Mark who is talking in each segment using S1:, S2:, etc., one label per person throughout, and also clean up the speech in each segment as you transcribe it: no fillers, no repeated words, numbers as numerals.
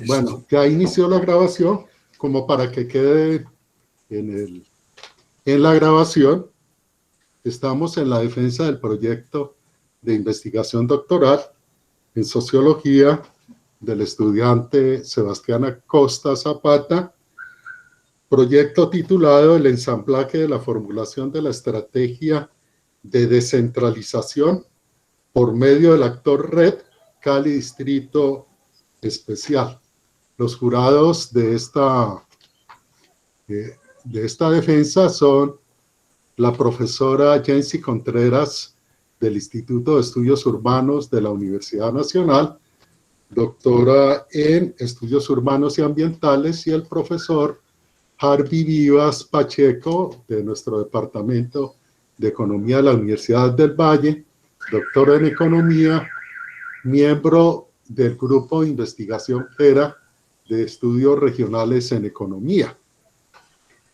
S1: Bueno, ya inició la grabación, como para que quede en la grabación. Estamos en la defensa del proyecto de investigación doctoral en sociología del estudiante Sebastián Acosta Zapata, proyecto titulado El ensamblaje de la formulación de la estrategia de descentralización por medio del actor Red Cali Distrito Especial. Los jurados de esta defensa son la profesora Jency Contreras del Instituto de Estudios Urbanos de la Universidad Nacional, doctora en Estudios Urbanos y Ambientales, y el profesor Harvey Vivas Pacheco de nuestro Departamento de Economía de la Universidad del Valle, doctor en Economía, miembro del Grupo de Investigación ERA de Estudios Regionales en Economía.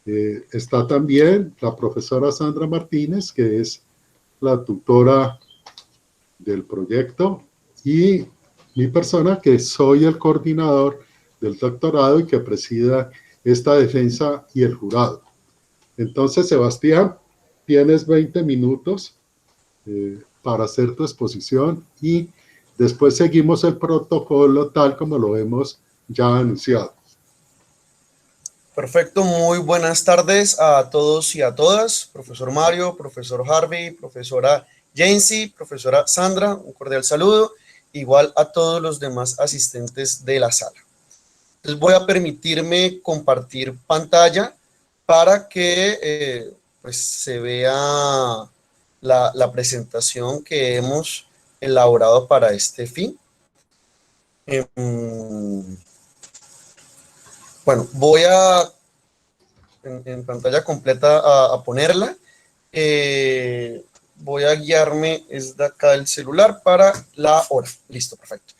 S1: Está también la profesora Sandra Martínez, que es la tutora del proyecto, y mi persona, que soy el coordinador del doctorado y que presida esta defensa y el jurado. Entonces, Sebastián, tienes 20 minutos para hacer tu exposición y después seguimos el protocolo tal como lo hemos ya anunciado.
S2: Perfecto, muy buenas tardes a todos y a todas, profesor Mario, profesor Harvey, profesora Jency, profesora Sandra, un cordial saludo, igual a todos los demás asistentes de la sala. Entonces voy a permitirme compartir pantalla para que pues se vea la presentación que hemos elaborado para este fin. Bueno, voy a en pantalla completa a ponerla. Voy a guiarme desde acá del celular para la hora. Listo, perfecto.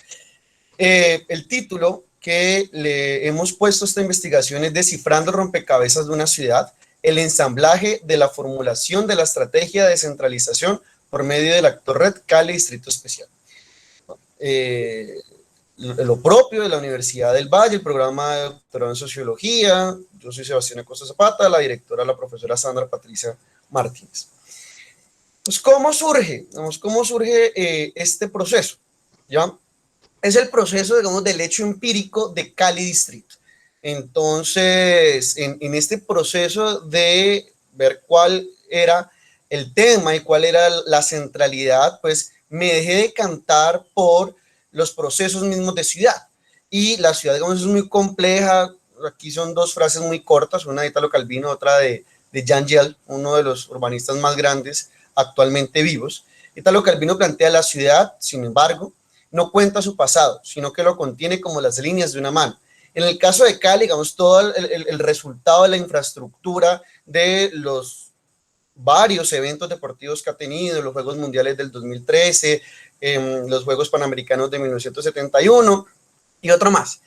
S2: El título que le hemos puesto a esta investigación es Descifrando rompecabezas de una ciudad, el ensamblaje de la formulación de la estrategia de descentralización por medio del actor Red Cali Distrito Especial. Lo propio de la Universidad del Valle, el programa de doctorado en sociología. Yo soy Sebastián Acosta Zapata, la directora, la profesora Sandra Patricia Martínez. Pues, ¿cómo surge? ¿Cómo surge este proceso? ¿Ya? Es el proceso, digamos, del hecho empírico de Cali Distrito. Entonces, en este proceso de ver cuál era el tema y cuál era la centralidad, pues me dejé decantar por los procesos mismos de ciudad. Y la ciudad, digamos, es muy compleja. Aquí son dos frases muy cortas, una de Italo Calvino, otra de Jan Gehl, uno de los urbanistas más grandes actualmente vivos. Italo Calvino plantea la ciudad, sin embargo, no cuenta su pasado, sino que lo contiene como las líneas de una mano. En el caso de Cali, digamos, todo el resultado de la infraestructura de los varios eventos deportivos que ha tenido, los Juegos Mundiales del 2013, los Juegos Panamericanos de 1971 y otro más.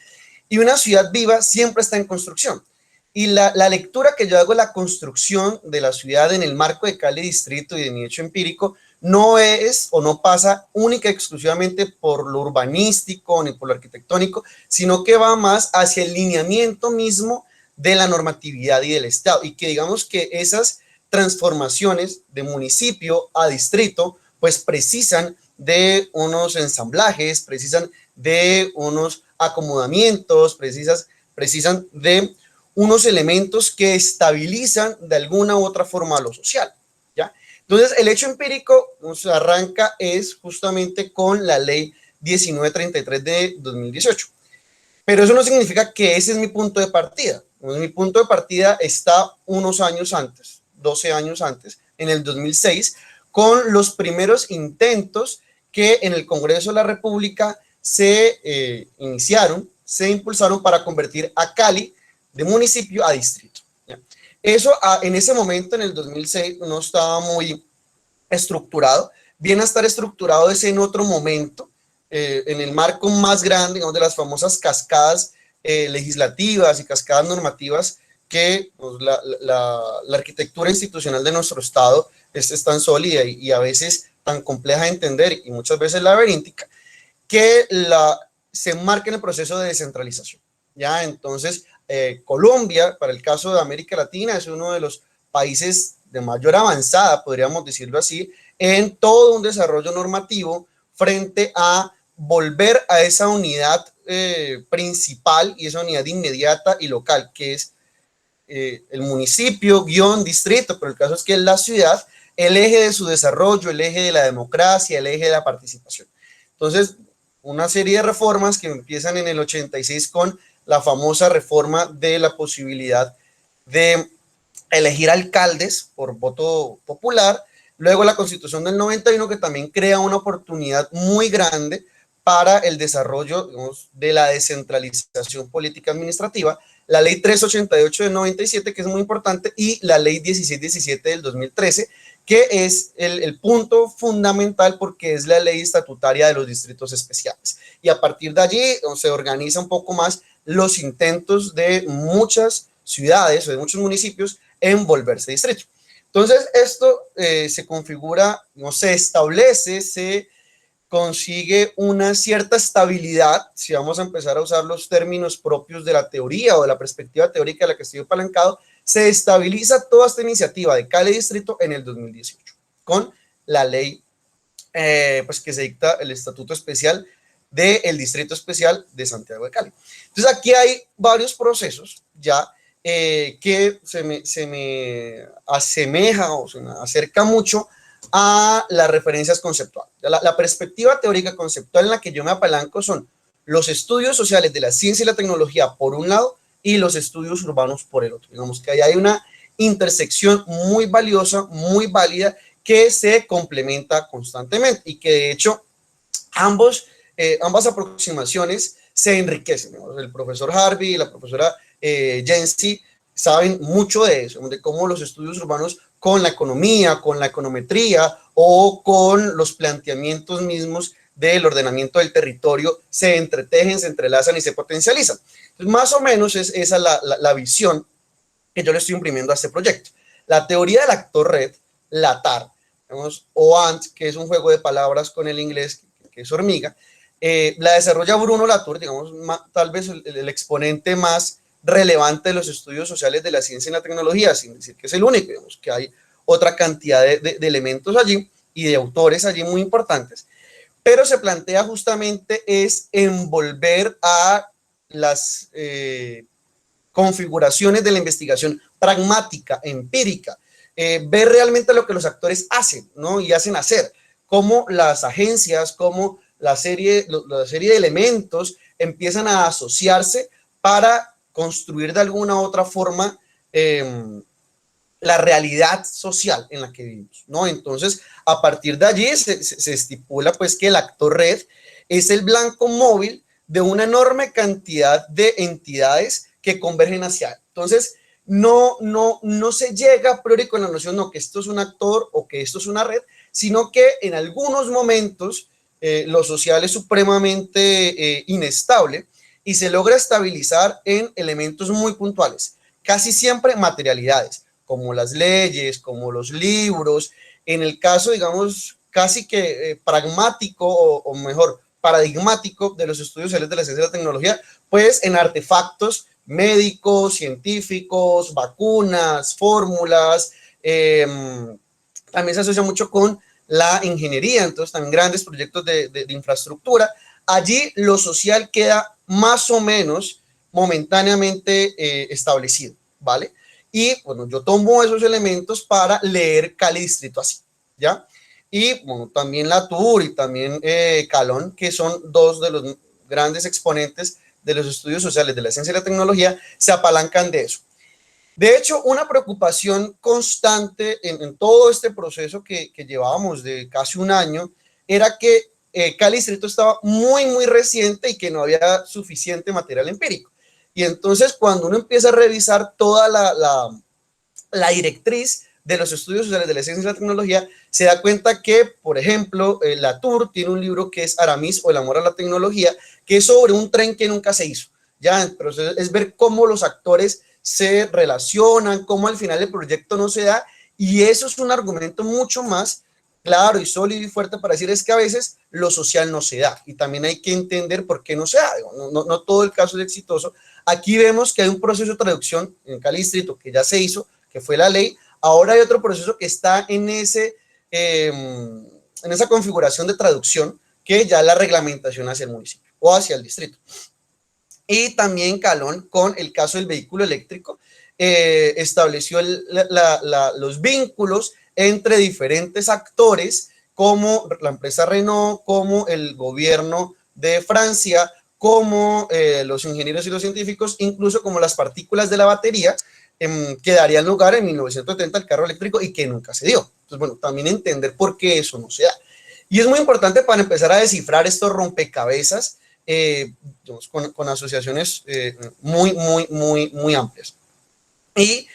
S2: Y una ciudad viva siempre está en construcción. Y la lectura que yo hago de la construcción de la ciudad en el marco de Cali Distrito y de mi hecho empírico no es o no pasa única y exclusivamente por lo urbanístico ni por lo arquitectónico, sino que va más hacia el lineamiento mismo de la normatividad y del Estado. Y que digamos que esas transformaciones de municipio a distrito, pues precisan de unos ensamblajes, precisan de unos acomodamientos, precisan de unos elementos que estabilizan de alguna u otra forma lo social, ¿ya? Entonces, el hecho empírico nos arranca es justamente con la ley 1933 de 2018. Pero eso no significa que ese es mi punto de partida. Mi punto de partida está unos años antes, 12 años antes, en el 2006, con los primeros intentos que en el Congreso de la República se iniciaron, se impulsaron para convertir a Cali de municipio a distrito. ¿Ya? Eso en ese momento, en el 2006, no estaba muy estructurado. Viene a estar estructurado ese en otro momento, en el marco más grande, digamos, de las famosas cascadas legislativas y cascadas normativas que pues, la arquitectura institucional de nuestro Estado es tan sólida y a veces tan compleja de entender y muchas veces laberíntica, que se enmarca en el proceso de descentralización. ¿Ya? Entonces, Colombia, para el caso de América Latina, es uno de los países de mayor avanzada, podríamos decirlo así, en todo un desarrollo normativo frente a volver a esa unidad principal y esa unidad inmediata y local, que es el municipio, distrito, pero el caso es que es la ciudad, el eje de su desarrollo, el eje de la democracia, el eje de la participación. Entonces, una serie de reformas que empiezan en el 86 con la famosa reforma de la posibilidad de elegir alcaldes por voto popular, luego la Constitución del 91 que también crea una oportunidad muy grande para el desarrollo, digamos, de la descentralización política administrativa, la ley 388 del 97, que es muy importante, y la ley 1617 del 2013, que es el punto fundamental porque es la ley estatutaria de los distritos especiales. Y a partir de allí se organiza un poco más los intentos de muchas ciudades o de muchos municipios en volverse distrito. Entonces, esto se configura, no se establece, se consigue una cierta estabilidad, si vamos a empezar a usar los términos propios de la teoría o de la perspectiva teórica de la que estoy apalancado, se estabiliza toda esta iniciativa de Cali Distrito en el 2018, con la ley pues que se dicta el Estatuto Especial del Distrito Especial de Santiago de Cali. Entonces, aquí hay varios procesos ya que se me asemeja o se me acerca mucho a las referencias conceptuales. La perspectiva teórica conceptual en la que yo me apalanco son los estudios sociales de la ciencia y la tecnología por un lado y los estudios urbanos por el otro. Digamos que ahí hay una intersección muy valiosa, muy válida, que se complementa constantemente y que de hecho ambas aproximaciones se enriquecen. El profesor Harvey y la profesora Jensi saben mucho de eso, de cómo los estudios urbanos con la economía, con la econometría o con los planteamientos mismos del ordenamiento del territorio se entretejen, se entrelazan y se potencializan. Entonces, más o menos es esa la visión que yo le estoy imprimiendo a este proyecto. La teoría del actor red, la TAR, digamos, o ANT, que es un juego de palabras con el inglés, que es hormiga, la desarrolla Bruno Latour, digamos, tal vez el exponente más relevante de los estudios sociales de la ciencia y la tecnología, sin decir que es el único, digamos, que hay otra cantidad de elementos allí y de autores allí muy importantes, pero se plantea justamente es envolver a las configuraciones de la investigación pragmática, empírica, ver realmente lo que los actores hacen, ¿no? Y hacen hacer, cómo las agencias, cómo la serie de elementos empiezan a asociarse para construir de alguna u otra forma la realidad social en la que vivimos, ¿no? Entonces, a partir de allí se estipula pues que el actor red es el blanco móvil de una enorme cantidad de entidades que convergen hacia él. Entonces, no se llega a priori con la noción, no, que esto es un actor o que esto es una red, sino que en algunos momentos lo social es supremamente inestable y se logra estabilizar en elementos muy puntuales, casi siempre materialidades, como las leyes, como los libros, en el caso, digamos, casi que pragmático o mejor, paradigmático de los estudios sociales de la ciencia y la tecnología, pues en artefactos médicos, científicos, vacunas, fórmulas, también se asocia mucho con la ingeniería, entonces también grandes proyectos de infraestructura. Allí lo social queda más o menos momentáneamente establecido, ¿vale? Y bueno, yo tomo esos elementos para leer Cali Distrito así, ¿ya? Y bueno, también Latour y también Calón, que son dos de los grandes exponentes de los estudios sociales de la ciencia y la tecnología, se apalancan de eso. De hecho, una preocupación constante en todo este proceso que llevábamos de casi un año era que Cali Distrito estaba muy reciente y que no había suficiente material empírico. Y entonces, cuando uno empieza a revisar toda la directriz de los estudios sociales de la ciencia y la tecnología, se da cuenta que, por ejemplo, Latour tiene un libro que es Aramis o el amor a la tecnología, que es sobre un tren que nunca se hizo. Ya, pero es ver cómo los actores se relacionan, cómo al final el proyecto no se da, y eso es un argumento mucho más claro y sólido y fuerte para decir es que a veces lo social no se da y también hay que entender por qué no se da. No todo el caso es exitoso. Aquí vemos que hay un proceso de traducción en cada distrito que ya se hizo, que fue la ley. Ahora hay otro proceso que está en esa configuración de traducción, que ya la reglamentación hacia el municipio o hacia el distrito. Y también Calón, con el caso del vehículo eléctrico, estableció los vínculos entre diferentes actores, como la empresa Renault, como el gobierno de Francia, como los ingenieros y los científicos, incluso como las partículas de la batería, que darían lugar en 1970 al carro eléctrico y que nunca se dio. Entonces, bueno, también entender por qué eso no se da. Y es muy importante para empezar a descifrar estos rompecabezas con asociaciones muy amplias. Y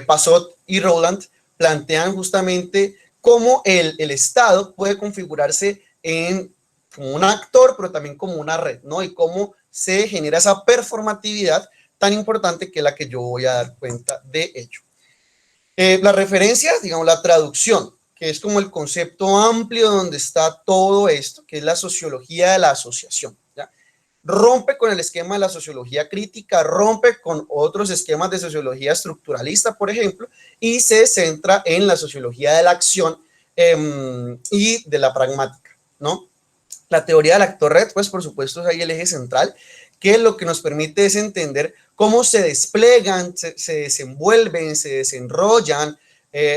S2: Passot y Rowland plantean justamente cómo el Estado puede configurarse como un actor, pero también como una red, ¿no? Y cómo se genera esa performatividad tan importante que es la que yo voy a dar cuenta de ello. Las referencias, digamos, la traducción, que es como el concepto amplio donde está todo esto, que es la sociología de la asociación, ¿ya? Rompe con el esquema de la sociología crítica, rompe con otros esquemas de sociología estructuralista, por ejemplo, y se centra en la sociología de la acción y de la pragmática, ¿no? La teoría del actor red, pues por supuesto es ahí el eje central, que lo que nos permite es entender cómo se desplegan, se desenvuelven, se desenrollan,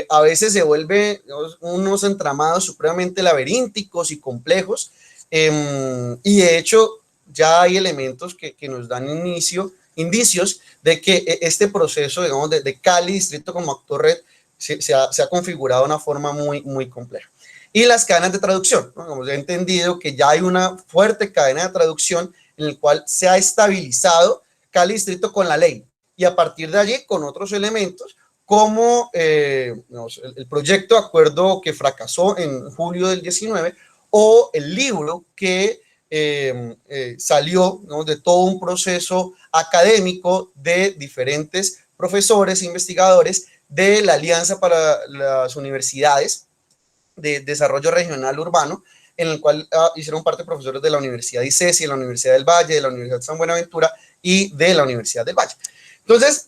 S2: a veces se vuelven unos entramados supremamente laberínticos y complejos, y de hecho ya hay elementos que nos dan indicios de que este proceso, digamos, de Cali Distrito como actor red se ha configurado de una forma muy compleja. Y las cadenas de traducción, ¿no? Hemos entendido que ya hay una fuerte cadena de traducción en el cual se ha estabilizado Cali Distrito con la ley y a partir de allí con otros elementos como el proyecto de acuerdo que fracasó en julio del 19 o el libro que salió, ¿no?, de todo un proceso académico de diferentes profesores, investigadores de la Alianza para las Universidades de Desarrollo Regional Urbano, en el cual hicieron parte profesores de la Universidad de ICESI, de la Universidad del Valle, de la Universidad de San Buenaventura y de la Universidad del Valle. Entonces,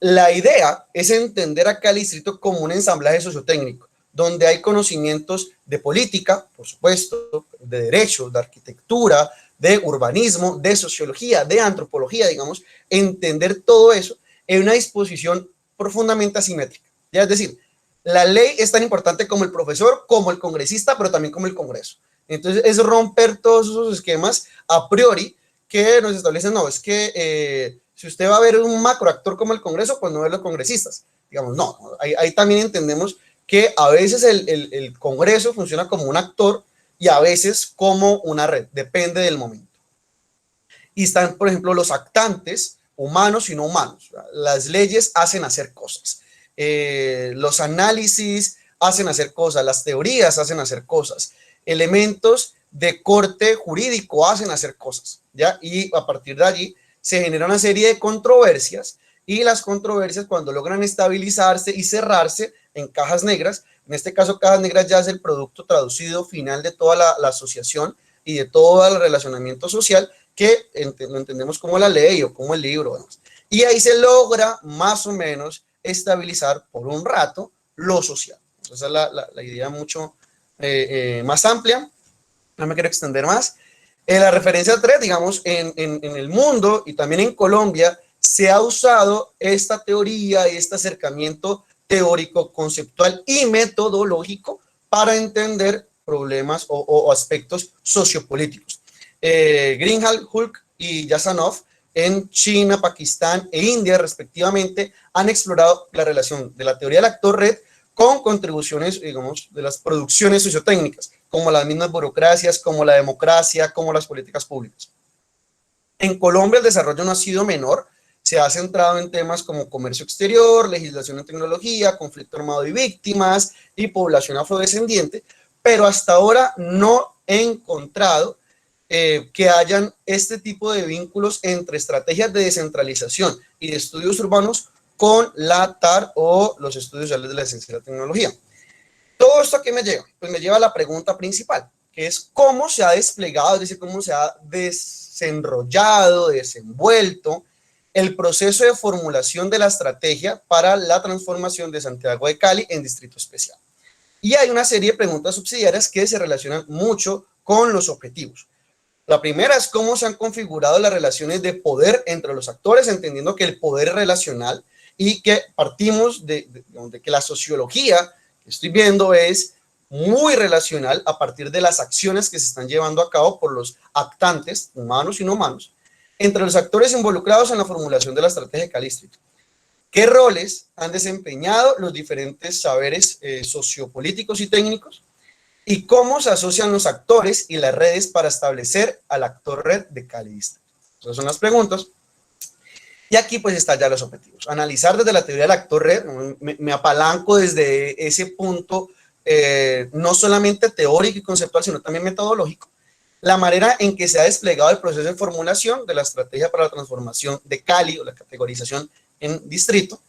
S2: la idea es entender a Cali Distrito como un ensamblaje sociotécnico, donde hay conocimientos de política, por supuesto, de derecho, de arquitectura, de urbanismo, de sociología, de antropología, digamos, entender todo eso en una disposición profundamente asimétrica. Ya, es decir, la ley es tan importante como el profesor, como el congresista, pero también como el Congreso. Entonces, es romper todos esos esquemas a priori que nos establecen, no, es que si usted va a ver un macroactor como el Congreso, pues no ve los congresistas. Digamos, no, ahí también entendemos que a veces el Congreso funciona como un actor y a veces como una red, depende del momento. Y están, por ejemplo, los actantes, humanos y no humanos. Las leyes hacen hacer cosas. Los análisis hacen hacer cosas, las teorías hacen hacer cosas, elementos de corte jurídico hacen hacer cosas, ¿ya? Y a partir de allí se genera una serie de controversias y las controversias cuando logran estabilizarse y cerrarse en cajas negras, en este caso cajas negras ya es el producto traducido final de toda la asociación y de todo el relacionamiento social que lo entendemos como la ley o como el libro, ¿no? Y ahí se logra más o menos estabilizar por un rato lo social. Esa es la idea mucho más amplia. No me quiero extender más. La referencia 3, digamos, en el mundo y también en Colombia se ha usado esta teoría y este acercamiento teórico, conceptual y metodológico para entender problemas o aspectos sociopolíticos. Greenhalgh, Hulk y Yazanov en China, Pakistán e India, respectivamente, han explorado la relación de la teoría del actor red con contribuciones, digamos, de las producciones sociotécnicas, como las mismas burocracias, como la democracia, como las políticas públicas. En Colombia el desarrollo no ha sido menor, se ha centrado en temas como comercio exterior, legislación en tecnología, conflicto armado y víctimas, y población afrodescendiente, pero hasta ahora no he encontrado que hayan este tipo de vínculos entre estrategias de descentralización y de estudios urbanos con la TAR o los estudios sociales de la ciencia y la tecnología. ¿Todo esto a qué me lleva? Pues me lleva a la pregunta principal, que es cómo se ha desplegado, es decir, cómo se ha desenrollado, desenvuelto el proceso de formulación de la estrategia para la transformación de Santiago de Cali en distrito especial. Y hay una serie de preguntas subsidiarias que se relacionan mucho con los objetivos. La primera es cómo se han configurado las relaciones de poder entre los actores, entendiendo que el poder es relacional y que partimos de que la sociología que estoy viendo es muy relacional a partir de las acciones que se están llevando a cabo por los actantes, humanos y no humanos, entre los actores involucrados en la formulación de la estrategia de Cali Distrito. ¿Qué roles han desempeñado los diferentes saberes sociopolíticos y técnicos? ¿Y cómo se asocian los actores y las redes para establecer al actor red de Cali Distrito? Esas son las preguntas. Y aquí pues están ya los objetivos. Analizar desde la teoría del actor red, me apalanco desde ese punto, no solamente teórico y conceptual, sino también metodológico, la manera en que se ha desplegado el proceso de formulación de la estrategia para la transformación de Cali o la categorización en distrito,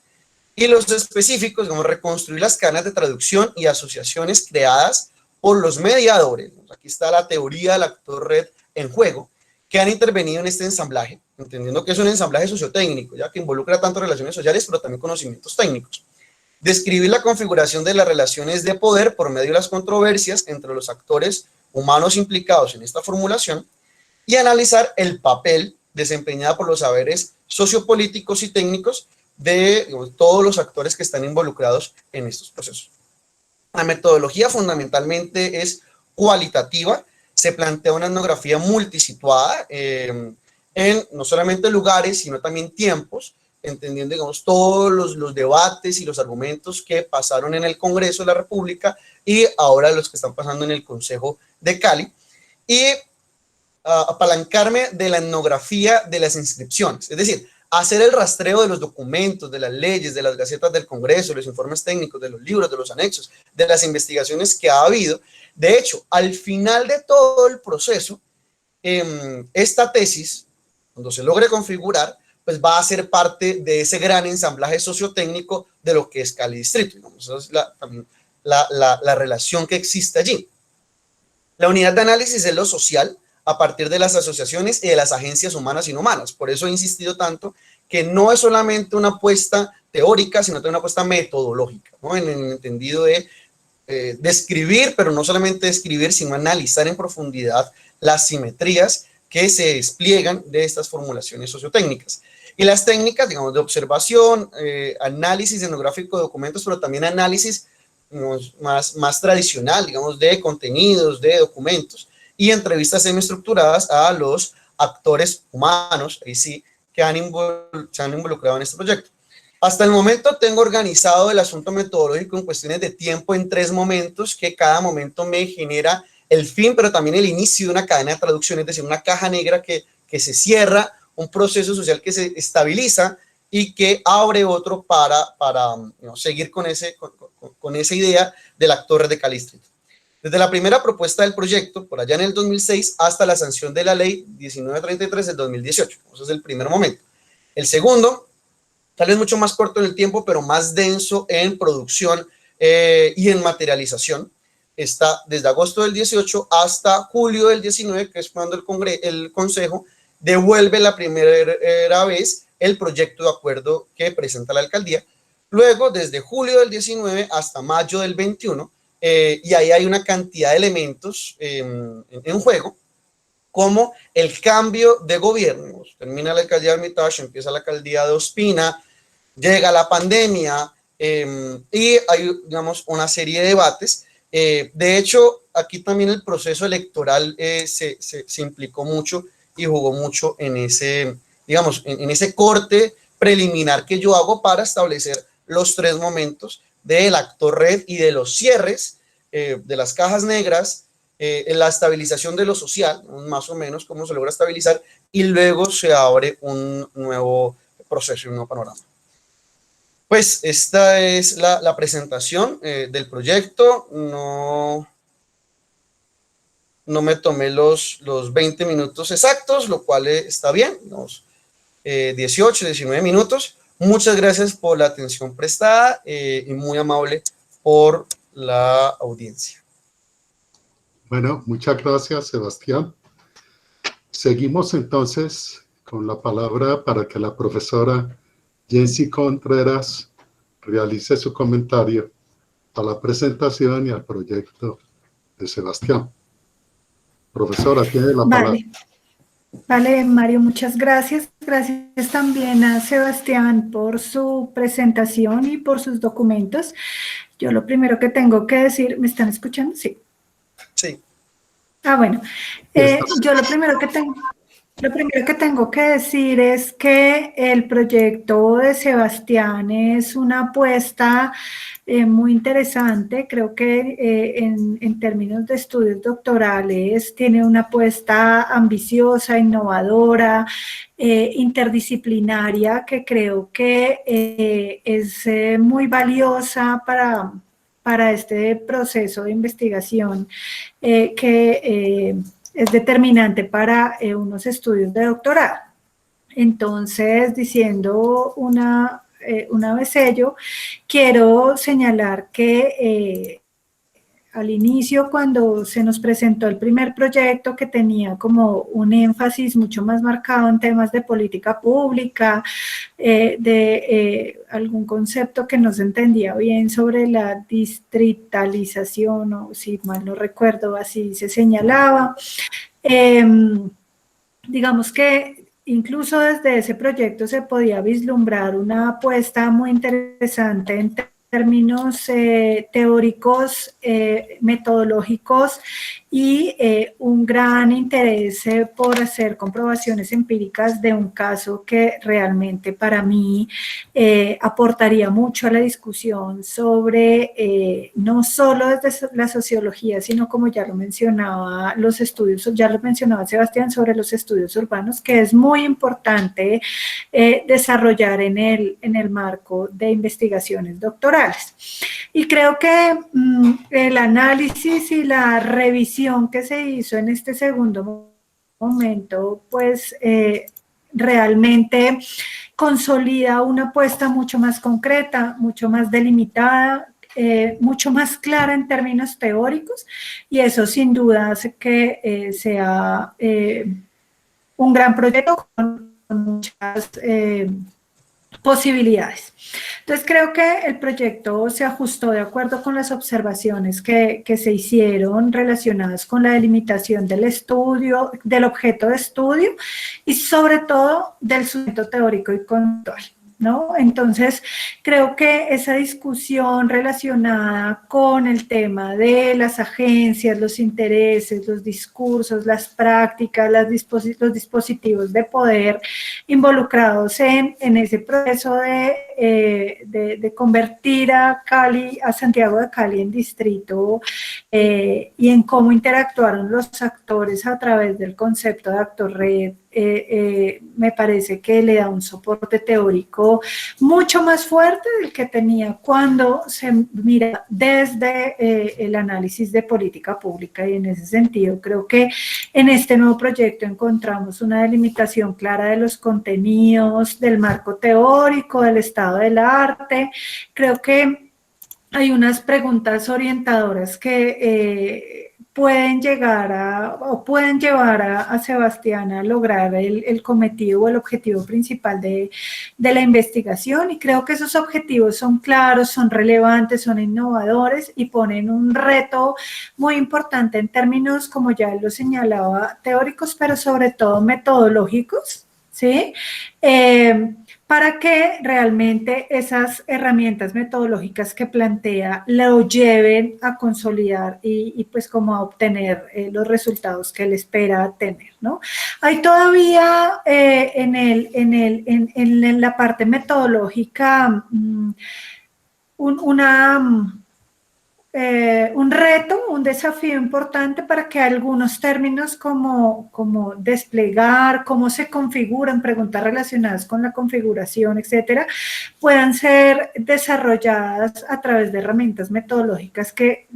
S2: y los específicos, como reconstruir las cadenas de traducción y asociaciones creadas por los mediadores. Aquí está la teoría del actor red en juego, que han intervenido en este ensamblaje, entendiendo que es un ensamblaje sociotécnico, ya que involucra tanto relaciones sociales, pero también conocimientos técnicos. Describir la configuración de las relaciones de poder por medio de las controversias entre los actores humanos implicados en esta formulación y analizar el papel desempeñado por los saberes sociopolíticos y técnicos de todos los actores que están involucrados en estos procesos. La metodología fundamentalmente es cualitativa, se plantea una etnografía multisituada en no solamente lugares, sino también tiempos, entendiendo, digamos, todos los debates y los argumentos que pasaron en el Congreso de la República y ahora los que están pasando en el Consejo de Cali, y apalancarme de la etnografía de las inscripciones, es decir, hacer el rastreo de los documentos, de las leyes, de las gacetas del Congreso, de los informes técnicos, de los libros, de los anexos, de las investigaciones que ha habido. De hecho, al final de todo el proceso, esta tesis, cuando se logre configurar, pues va a ser parte de ese gran ensamblaje sociotécnico de lo que es Cali Distrito. Digamos, esa es también la relación que existe allí. La unidad de análisis es lo social a partir de las asociaciones y de las agencias humanas y no humanas. Por eso he insistido tanto que no es solamente una apuesta teórica, sino también una apuesta metodológica, ¿no? En el entendido de describir, pero no solamente describir, sino analizar en profundidad las simetrías que se despliegan de estas formulaciones sociotécnicas. Y las técnicas, digamos, de observación, análisis etnográfico de documentos, pero también análisis más tradicional, digamos, de contenidos, de documentos, y entrevistas semiestructuradas a los actores humanos, ahí sí, que se han involucrado en este proyecto. Hasta el momento tengo organizado el asunto metodológico en cuestiones de tiempo en 3 momentos, que cada momento me genera el fin, pero también el inicio de una cadena de traducción, es decir, una caja negra que se cierra, un proceso social que se estabiliza y que abre otro para seguir con esa idea del actor de Cali Distrito. Desde la primera propuesta del proyecto, por allá en el 2006, hasta la sanción de la ley 1933 del 2018. Ese es el primer momento. El segundo, tal vez mucho más corto en el tiempo, pero más denso en producción y en materialización, está desde agosto del 18 hasta julio del 19, que es cuando el Consejo devuelve la primera vez el proyecto de acuerdo que presenta la alcaldía. Luego, desde julio del 19 hasta mayo del 21, y ahí hay una cantidad de elementos en juego, como el cambio de gobierno. Termina la alcaldía de Armitage, empieza la alcaldía de Ospina, llega la pandemia y hay, digamos, una serie de debates. De hecho, aquí también el proceso electoral se implicó mucho y jugó mucho en ese, digamos, en ese corte preliminar que yo hago para establecer los 3 momentos del actor red y de los cierres de las cajas negras, la estabilización de lo social, más o menos cómo se logra estabilizar, y luego se abre un nuevo proceso, un nuevo panorama. Pues esta es la presentación del proyecto. No me tomé los 20 minutos exactos, lo cual está bien, unos 18, 19 minutos. Muchas gracias por la atención prestada y muy amable por la audiencia.
S1: Bueno, muchas gracias, Sebastián. Seguimos entonces con la palabra para que la profesora Jency Contreras realice su comentario a la presentación y al proyecto de Sebastián. Profesora, tiene la palabra.
S3: Vale, Mario, muchas gracias. Gracias también a Sebastián por su presentación y por sus documentos. Yo lo primero que tengo que decir, ¿me están escuchando? Sí.
S2: Sí.
S3: Ah, bueno. Yo lo primero que tengo que decir es que el proyecto de Sebastián es una apuesta muy interesante. Creo que en términos de estudios doctorales tiene una apuesta ambiciosa, innovadora, interdisciplinaria, que creo que es muy valiosa para este proceso de investigación que es determinante para unos estudios de doctorado. Entonces, diciendo una vez ello, quiero señalar que al inicio, cuando se nos presentó el primer proyecto, que tenía como un énfasis mucho más marcado en temas de política pública, algún concepto que no se entendía bien sobre la distritalización, o si mal no recuerdo, así se señalaba. Digamos que incluso desde ese proyecto se podía vislumbrar una apuesta muy interesante en términos teóricos, metodológicos y un gran interés por hacer comprobaciones empíricas de un caso que realmente para mí aportaría mucho a la discusión sobre no solo desde la sociología, sino como ya lo mencionaba, los estudios, ya lo mencionaba Sebastián, sobre los estudios urbanos, que es muy importante desarrollar en el marco de investigaciones doctorales. Y creo que el análisis y la revisión que se hizo en este segundo momento, pues realmente consolida una apuesta mucho más concreta, mucho más delimitada, mucho más clara en términos teóricos, y eso sin duda hace que sea un gran proyecto con muchas posibilidades. Entonces creo que el proyecto se ajustó de acuerdo con las observaciones que se hicieron relacionadas con la delimitación del estudio, del objeto de estudio y sobre todo del sustento teórico y conceptual, ¿no? Entonces, creo que esa discusión relacionada con el tema de las agencias, los intereses, los discursos, las prácticas, los dispositivos de poder involucrados en ese proceso de convertir a Santiago de Cali en distrito y en cómo interactuaron los actores a través del concepto de actor-red, me parece que le da un soporte teórico mucho más fuerte del que tenía cuando se mira desde el análisis de política pública, y en ese sentido creo que en este nuevo proyecto encontramos una delimitación clara de los contenidos, del marco teórico, del estado del arte. Creo que hay unas preguntas orientadoras que pueden llevar a Sebastián a lograr el cometido o el objetivo principal de la investigación, y creo que esos objetivos son claros, son relevantes, son innovadores y ponen un reto muy importante en términos, como ya él lo señalaba, teóricos, pero sobre todo metodológicos, ¿sí? Para que realmente esas herramientas metodológicas que plantea lo lleven a consolidar y pues como a obtener los resultados que él espera tener, ¿no? Hay todavía en la parte metodológica un reto, un desafío importante para que algunos términos como desplegar, cómo se configuran, preguntas relacionadas con la configuración, etcétera, puedan ser desarrolladas a través de herramientas metodológicas que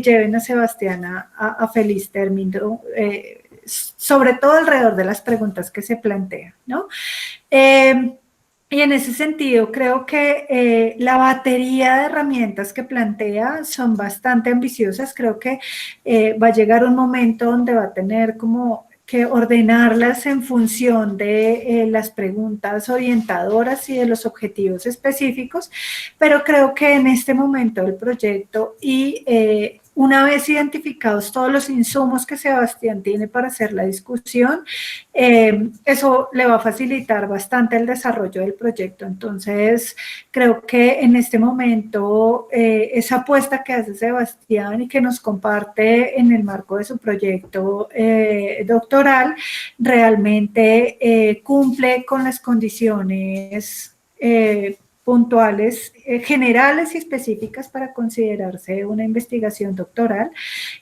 S3: lleven a Sebastián a feliz término, sobre todo alrededor de las preguntas que se plantean, ¿no? Y en ese sentido, creo que la batería de herramientas que plantea son bastante ambiciosas. Creo que va a llegar un momento donde va a tener como que ordenarlas en función de las preguntas orientadoras y de los objetivos específicos, pero creo que en este momento del proyecto y una vez identificados todos los insumos que Sebastián tiene para hacer la discusión, eso le va a facilitar bastante el desarrollo del proyecto. Entonces, creo que en este momento esa apuesta que hace Sebastián y que nos comparte en el marco de su proyecto doctoral realmente cumple con las condiciones puntuales, generales y específicas para considerarse una investigación doctoral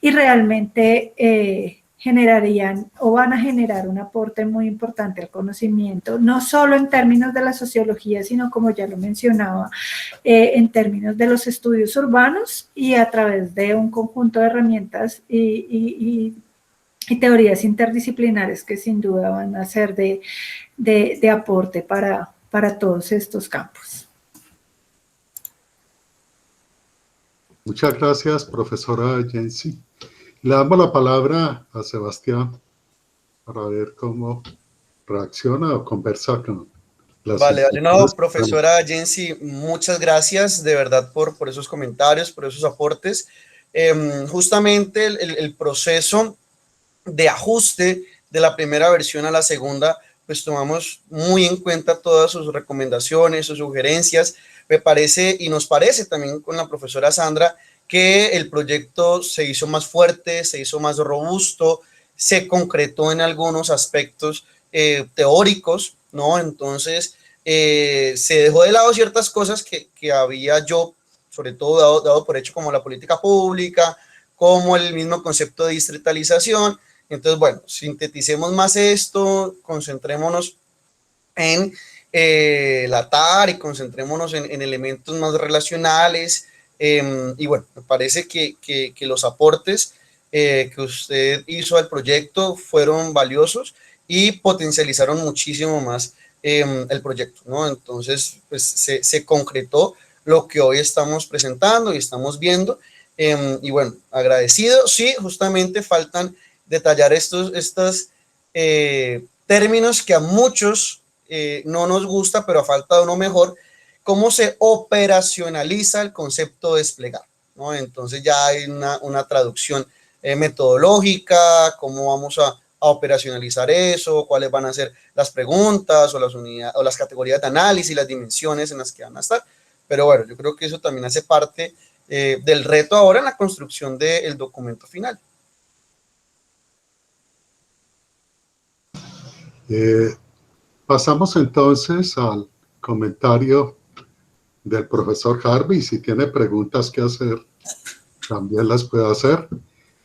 S3: y realmente generarían o van a generar un aporte muy importante al conocimiento, no solo en términos de la sociología, sino como ya lo mencionaba, en términos de los estudios urbanos y a través de un conjunto de herramientas y teorías interdisciplinares que sin duda van a ser de aporte para todos estos campos.
S1: Muchas gracias, profesora Jensi. Le damos la palabra a Sebastián para ver cómo reacciona o conversa con las
S2: Vale, no,
S1: instituciones.
S2: profesora Jensi, muchas gracias de verdad por esos comentarios, por esos aportes. Justamente el proceso de ajuste de la primera versión a la segunda, pues tomamos muy en cuenta todas sus recomendaciones, sus sugerencias. Me parece y nos parece también con la profesora Sandra que el proyecto se hizo más fuerte, se hizo más robusto, se concretó en algunos aspectos teóricos, ¿no? Entonces, se dejó de lado ciertas cosas que había yo, sobre todo dado por hecho, como la política pública, como el mismo concepto de distritalización. Entonces, bueno, sinteticemos más esto, concentrémonos en la TAR y concentrémonos en elementos más relacionales. Y bueno, me parece que los aportes que usted hizo al proyecto fueron valiosos y potencializaron muchísimo más el proyecto, ¿no? Entonces, pues se concretó lo que hoy estamos presentando y estamos viendo. Y bueno, agradecido. Sí, justamente faltan detallar estos términos que a muchos no nos gusta, pero a falta de uno mejor, cómo se operacionaliza el concepto de desplegar, ¿no? Entonces ya hay una traducción metodológica, cómo vamos a operacionalizar eso, cuáles van a ser las preguntas o las unidades o las categorías de análisis, las dimensiones en las que van a estar. Pero bueno, yo creo que eso también hace parte del reto ahora en la construcción del documento final.
S1: Pasamos entonces al comentario del profesor Harvey. Si tiene preguntas que hacer, también las puede hacer.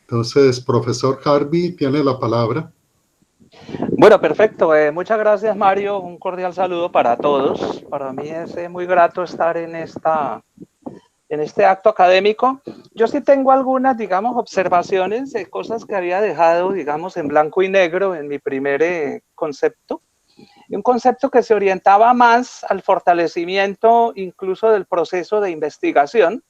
S1: Entonces, profesor Harvey, tiene la palabra.
S4: Bueno, perfecto. Muchas gracias, Mario. Un cordial saludo para todos. Para mí es muy grato estar en este acto académico. Yo sí tengo algunas, digamos, observaciones de cosas que había dejado, digamos, en blanco y negro en mi primer concepto. Un concepto que se orientaba más al fortalecimiento incluso del proceso de investigación,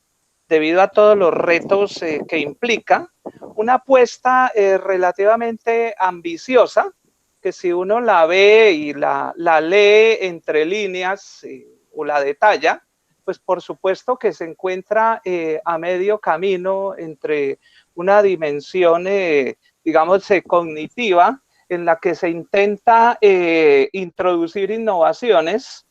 S4: debido a todos los retos que implica, una apuesta relativamente ambiciosa, que si uno la ve y la lee entre líneas o la detalla, pues por supuesto que se encuentra a medio camino entre una dimensión, digamos, cognitiva, en la que se intenta introducir innovaciones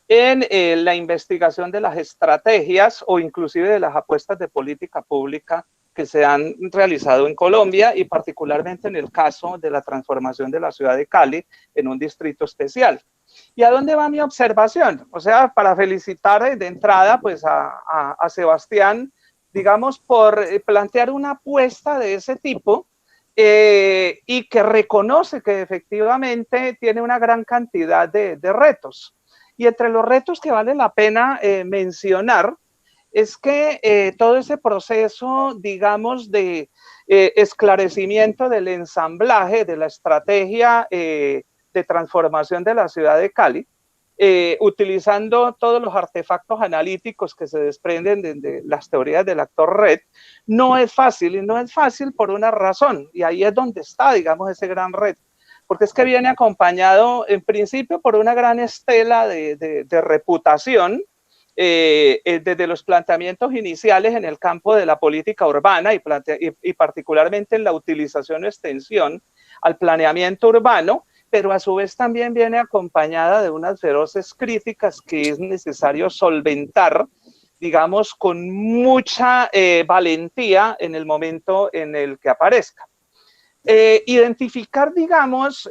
S4: en la investigación de las estrategias o inclusive de las apuestas de política pública que se han realizado en Colombia y particularmente en el caso de la transformación de la ciudad de Cali en un distrito especial. ¿Y a dónde va mi observación? O sea, para felicitar de entrada pues a Sebastián, digamos, por plantear una apuesta de ese tipo y que reconoce que efectivamente tiene una gran cantidad de retos. Y entre los retos que vale la pena mencionar es que todo ese proceso, digamos, de esclarecimiento del ensamblaje de la estrategia de transformación de la ciudad de Cali, utilizando todos los artefactos analíticos que se desprenden de las teorías del actor red, no es fácil, y no es fácil por una razón, y ahí es donde está, digamos, ese gran reto, porque es que viene acompañado, en principio, por una gran estela de reputación, desde los planteamientos iniciales en el campo de la política urbana y particularmente en la utilización o extensión al planeamiento urbano, pero a su vez también viene acompañada de unas feroces críticas que es necesario solventar, digamos, con mucha valentía en el momento en el que aparezca. Identificar, digamos,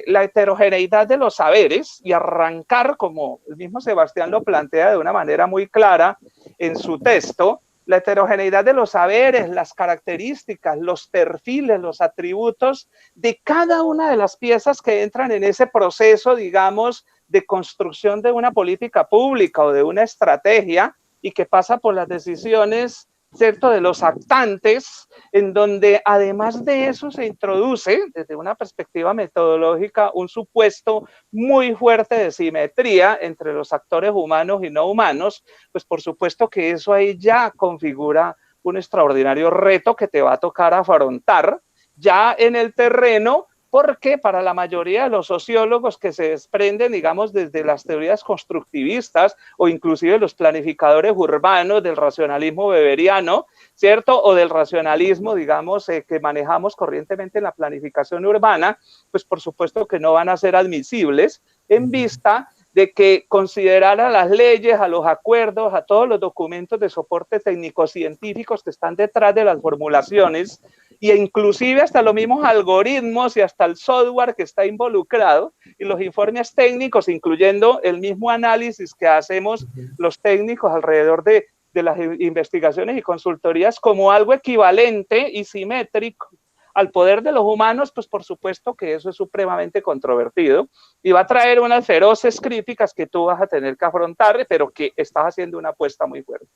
S4: la heterogeneidad de los saberes y arrancar, como el mismo Sebastián lo plantea de una manera muy clara en su texto, la heterogeneidad de los saberes, las características, los perfiles, los atributos de cada una de las piezas que entran en ese proceso, digamos, de construcción de una política pública o de una estrategia y que pasa por las decisiones, ¿cierto?, de los actantes, en donde además de eso se introduce desde una perspectiva metodológica un supuesto muy fuerte de simetría entre los actores humanos y no humanos, pues por supuesto que eso ahí ya configura un extraordinario reto que te va a tocar afrontar ya en el terreno, porque para la mayoría de los sociólogos que se desprenden, digamos, desde las teorías constructivistas o inclusive los planificadores urbanos del racionalismo weberiano, ¿cierto? O del racionalismo, digamos, que manejamos corrientemente en la planificación urbana, pues por supuesto que no van a ser admisibles en vista de que considerar a las leyes, a los acuerdos, a todos los documentos de soporte técnico-científicos que están detrás de las formulaciones, e inclusive hasta los mismos algoritmos y hasta el software que está involucrado, y los informes técnicos, incluyendo el mismo análisis que hacemos los técnicos alrededor de las investigaciones y consultorías, como algo equivalente y simétrico al poder de los humanos, pues por supuesto que eso es supremamente controvertido y va a traer unas feroces críticas que tú vas a tener que afrontar, pero que estás haciendo una apuesta muy fuerte.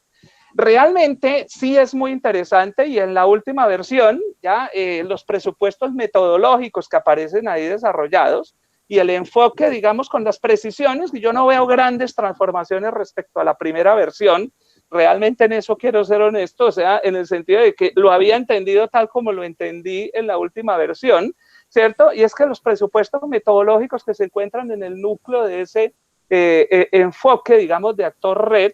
S4: Realmente sí es muy interesante, y en la última versión, ya los presupuestos metodológicos que aparecen ahí desarrollados y el enfoque, digamos, con las precisiones, y yo no veo grandes transformaciones respecto a la primera versión. Realmente en eso quiero ser honesto, o sea, en el sentido de que lo había entendido tal como lo entendí en la última versión, ¿cierto? Y es que los presupuestos metodológicos que se encuentran en el núcleo de ese enfoque, digamos, de actor red,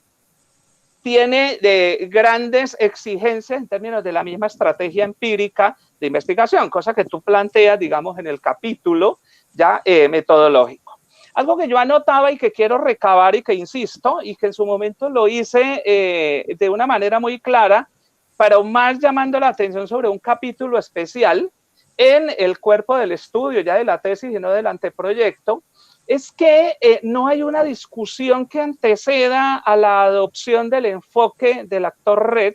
S4: tiene de grandes exigencias en términos de la misma estrategia empírica de investigación, cosa que tú planteas, digamos, en el capítulo ya metodológico. Algo que yo anotaba y que quiero recabar y que insisto, y que en su momento lo hice de una manera muy clara, para más llamando la atención sobre un capítulo especial en el cuerpo del estudio, ya de la tesis y no del anteproyecto, es que no hay una discusión que anteceda a la adopción del enfoque del actor red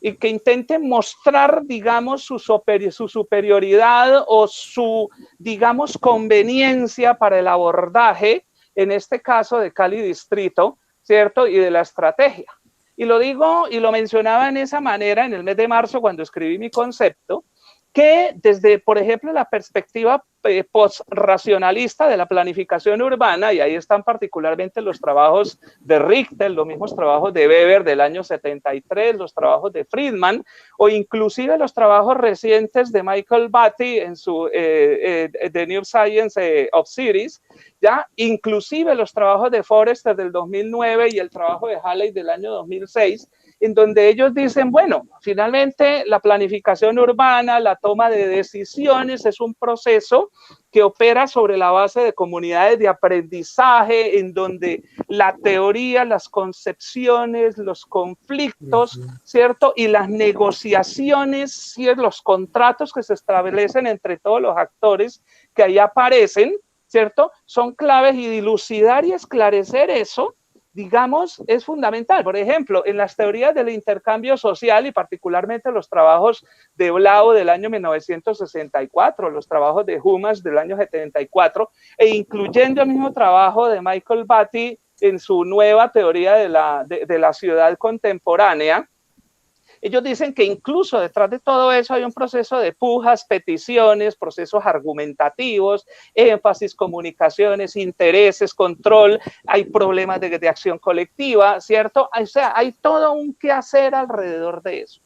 S4: y que intente mostrar, digamos, su superioridad o su, digamos, conveniencia para el abordaje, en este caso de Cali Distrito, ¿cierto? Y de la estrategia. Y lo digo y lo mencionaba en esa manera en el mes de marzo cuando escribí mi concepto, que desde, por ejemplo, la perspectiva post-racionalista de la planificación urbana, y ahí están particularmente los trabajos de Richter, los mismos trabajos de Weber del año 73, los trabajos de Friedman, o inclusive los trabajos recientes de Michael Batty en su The New Science of Cities, ya, inclusive los trabajos de Forrester del 2009 y el trabajo de Halley del año 2006, en donde ellos dicen, bueno, finalmente la planificación urbana, la toma de decisiones es un proceso que opera sobre la base de comunidades de aprendizaje, en donde la teoría, las concepciones, los conflictos, ¿cierto? Y las negociaciones, los contratos que se establecen entre todos los actores que ahí aparecen, ¿cierto? Son claves, y dilucidar y esclarecer eso, digamos, es fundamental. Por ejemplo, en las teorías del intercambio social y particularmente los trabajos de Blau del año 1964, los trabajos de Humas del año 74, e incluyendo el mismo trabajo de Michael Batty en su nueva teoría de la ciudad contemporánea, ellos dicen que incluso detrás de todo eso hay un proceso de pujas, peticiones, procesos argumentativos, énfasis, comunicaciones, intereses, control, hay problemas de acción colectiva, ¿cierto? O sea, hay todo un quehacer alrededor de eso.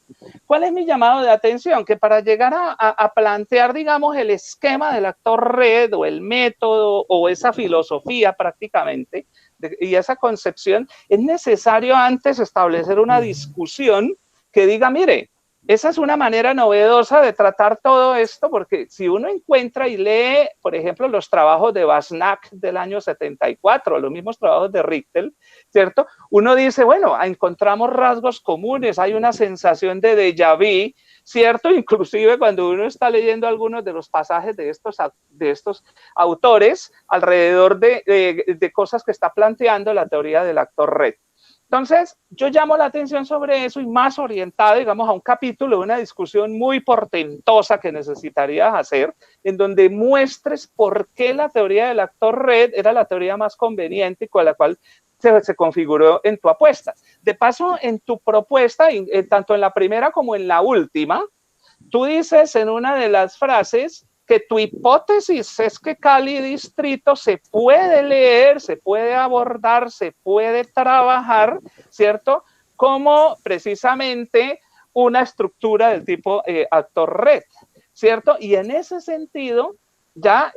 S4: ¿Cuál es mi llamado de atención? Que para llegar a plantear, digamos, el esquema del actor red o el método o esa filosofía prácticamente y esa concepción, es necesario antes establecer una discusión que diga, mire, esa es una manera novedosa de tratar todo esto, porque si uno encuentra y lee, por ejemplo, los trabajos de Basnack del año 74, los mismos trabajos de Richtel, ¿cierto? Uno dice, bueno, encontramos rasgos comunes, hay una sensación de déjà vu, ¿cierto? Inclusive cuando uno está leyendo algunos de los pasajes de estos autores alrededor de cosas que está planteando la teoría del actor red. Entonces, yo llamo la atención sobre eso y más orientado, digamos, a un capítulo, una discusión muy portentosa que necesitarías hacer, en donde muestres por qué la teoría del actor red era la teoría más conveniente y con la cual se configuró en tu apuesta. De paso, en tu propuesta, tanto en la primera como en la última, tú dices en una de las frases que tu hipótesis es que Cali Distrito se puede leer, se puede abordar, se puede trabajar, ¿cierto? Como precisamente una estructura del tipo actor red, ¿cierto? Y en ese sentido, ya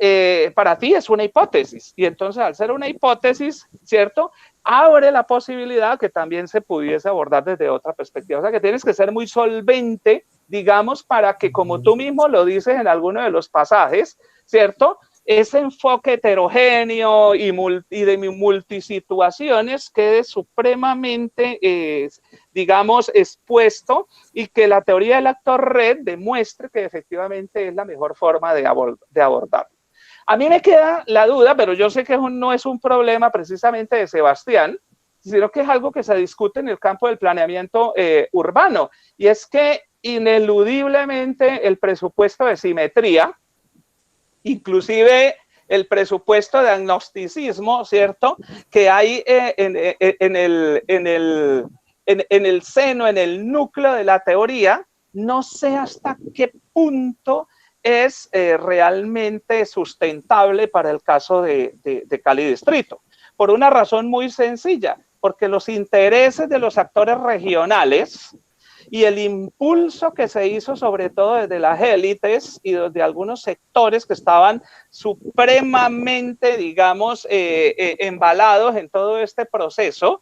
S4: para ti es una hipótesis. Y entonces, al ser una hipótesis, ¿cierto? Abre la posibilidad que también se pudiese abordar desde otra perspectiva. O sea, que tienes que ser muy solvente, digamos, para que, como tú mismo lo dices en alguno de los pasajes, ¿cierto? Ese enfoque heterogéneo y de multisituaciones quede supremamente, digamos, expuesto y que la teoría del actor red demuestre que efectivamente es la mejor forma de abordar. A mí me queda la duda, pero yo sé que no es un problema precisamente de Sebastián, sino que es algo que se discute en el campo del planeamiento urbano, y es que ineludiblemente el presupuesto de simetría, inclusive el presupuesto de agnosticismo, ¿cierto?, que hay en el seno, en el núcleo de la teoría, no sé hasta qué punto es realmente sustentable para el caso de Cali Distrito, por una razón muy sencilla, porque los intereses de los actores regionales y el impulso que se hizo sobre todo desde las élites y desde algunos sectores que estaban supremamente, digamos, embalados en todo este proceso,